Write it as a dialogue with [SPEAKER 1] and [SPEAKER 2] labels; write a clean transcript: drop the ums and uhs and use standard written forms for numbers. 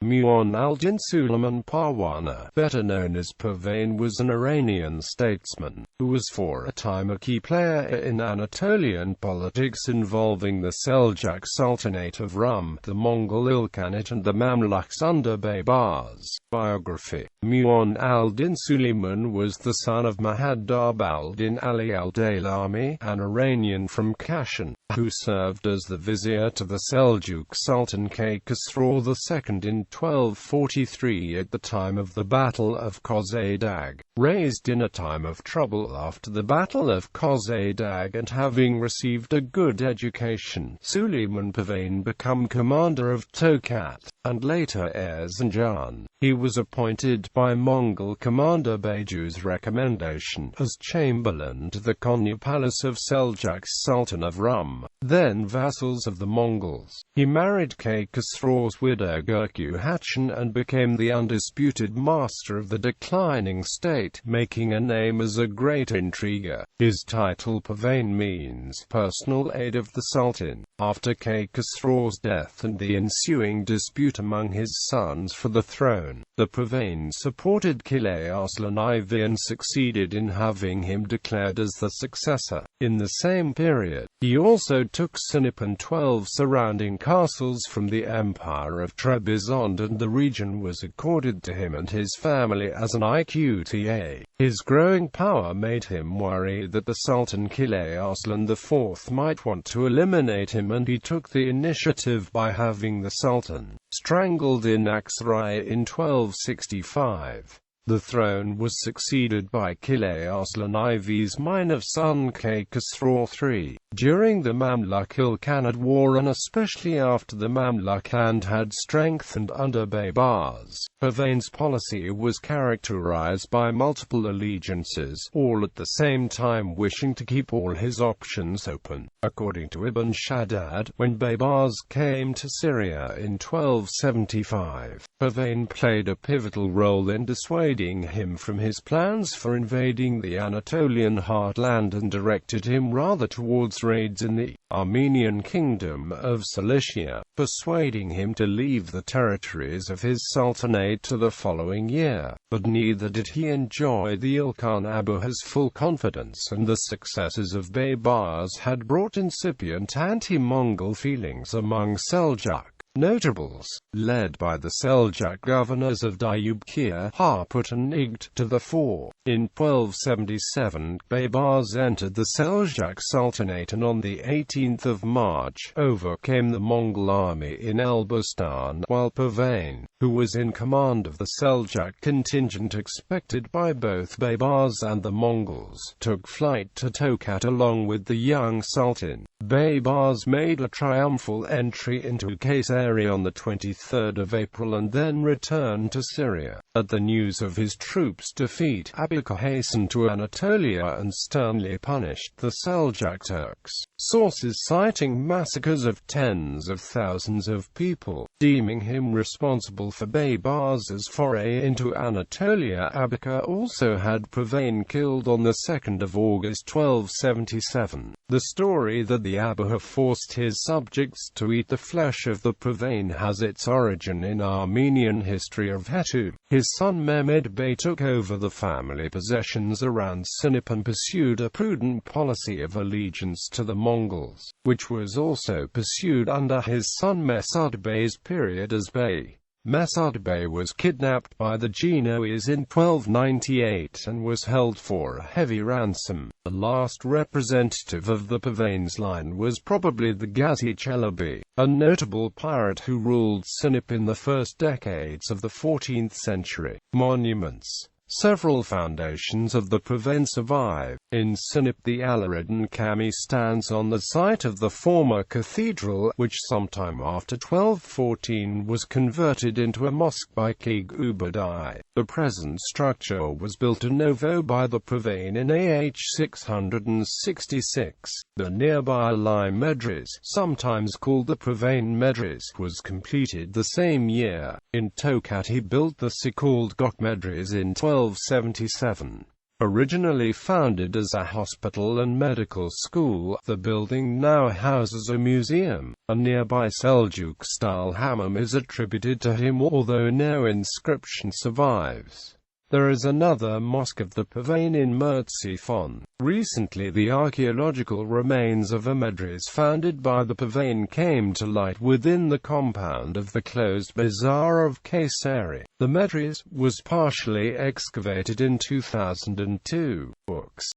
[SPEAKER 1] Mu'in al-Din Sulaiman Parwana, better known as Pervane, was an Iranian statesman, who was for a time a key player in Anatolian politics involving the Seljuk Sultanate of Rûm, the Mongol Ilkhanate and the Mamluks under Baybars. Biography. Mu'in al-Din Sulaiman was the son of Muhaddab al-Din Ali al-Daylami, an Iranian from Kashan, who served as the vizier to the Seljuk Sultan Khosrow II in 1243 at the time of the Battle of Kozadag. Raised in a time of trouble after the Battle of Kozadag and having received a good education, Sulaiman Pervane became commander of Tokat, and later Erzincan. He was appointed by Mongol commander Baju's recommendation as chamberlain to the Konya palace of Seljuk Sultan of Rûm, then vassals of the Mongols. He married Khosrow's widow Gurku Hatchin and became the undisputed master of the declining state, making a name as a great intriguer. His title Pervane means personal aide of the Sultan. After Khosrow's death and the ensuing dispute among his sons for the throne, the Pervane supported Qilay Arslan IV and succeeded in having him declared as the successor. In the same period, he also took Sinop and 12 surrounding castles from the Empire of Trebizond, and the region was accorded to him and his family as an IQTA. His growing power made him worry that the Sultan Qilay Arslan IV might want to eliminate him, and he took the initiative by having the Sultan strangled in Aksaray in 1265. The throne was succeeded by Qilay Arslan IV's minor son Khosrow III. During the Mamluk Ilkhanate War, and especially after the Mamluk hand had strengthened under Baybars, Pervane's policy was characterized by multiple allegiances, all at the same time wishing to keep all his options open. According to Ibn Shaddad, when Baybars came to Syria in 1275, Pervane played a pivotal role in dissuading him from his plans for invading the Anatolian heartland and directed him rather towards raids in the Armenian kingdom of Cilicia, persuading him to leave the territories of his sultanate to the following year. But neither did he enjoy the Ilkhan Abuha's full confidence, and the successes of Baybars had brought incipient anti-Mongol feelings among Seljuk notables, led by the Seljuk governors of Dyubkir, Harput and Igd, to the fore. In 1277, Baybars entered the Seljuk Sultanate and on the 18th of March, overcame the Mongol army in Elbistan, while Pervane, who was in command of the Seljuk contingent expected by both Baybars and the Mongols, took flight to Tokat along with the young Sultan. Baybars made a triumphal entry into Kayseri on the 23rd of April and then returned to Syria. At the news of his troops' defeat, Abuka hastened to Anatolia and sternly punished the Seljuk Turks. Sources citing massacres of tens of thousands of people, deeming him responsible for Baybars' foray into Anatolia. Abuka also had Pervane killed on the 2nd of August 1277. The story that the Abuha forced his subjects to eat the flesh of the Pervane has its origin in Armenian history of Hetu. His son Mehmed Bey took over the family possessions around Sinop and pursued a prudent policy of allegiance to the Mongols, which was also pursued under his son Mesud Bey's period as Bey. Mesud Bey was kidnapped by the Genoese in 1298 and was held for a heavy ransom. The last representative of the Pervane's line was probably the Ghazi Chalabi, a notable pirate who ruled Sinop in the first decades of the 14th century. Monuments. Several foundations of the Pervane survive. In Sinop, the Alareddin Kami stands on the site of the former cathedral, which sometime after 1214 was converted into a mosque by King Ubadai. The present structure was built de novo by the Pervane in AH 666. The nearby Alai Medres, sometimes called the Pervane Medres, was completed the same year. In Tokat he built the so-called Gok Medres in 1277. Originally founded as a hospital and medical school, the building now houses a museum. A nearby Seljuk-style hammam is attributed to him, although no inscription survives. There is another mosque of the Pervane in Mertzifon. Recently, the archaeological remains of a medrese founded by the Pervane came to light within the compound of the closed bazaar of Kayseri. The medrese was partially excavated in 2002. Books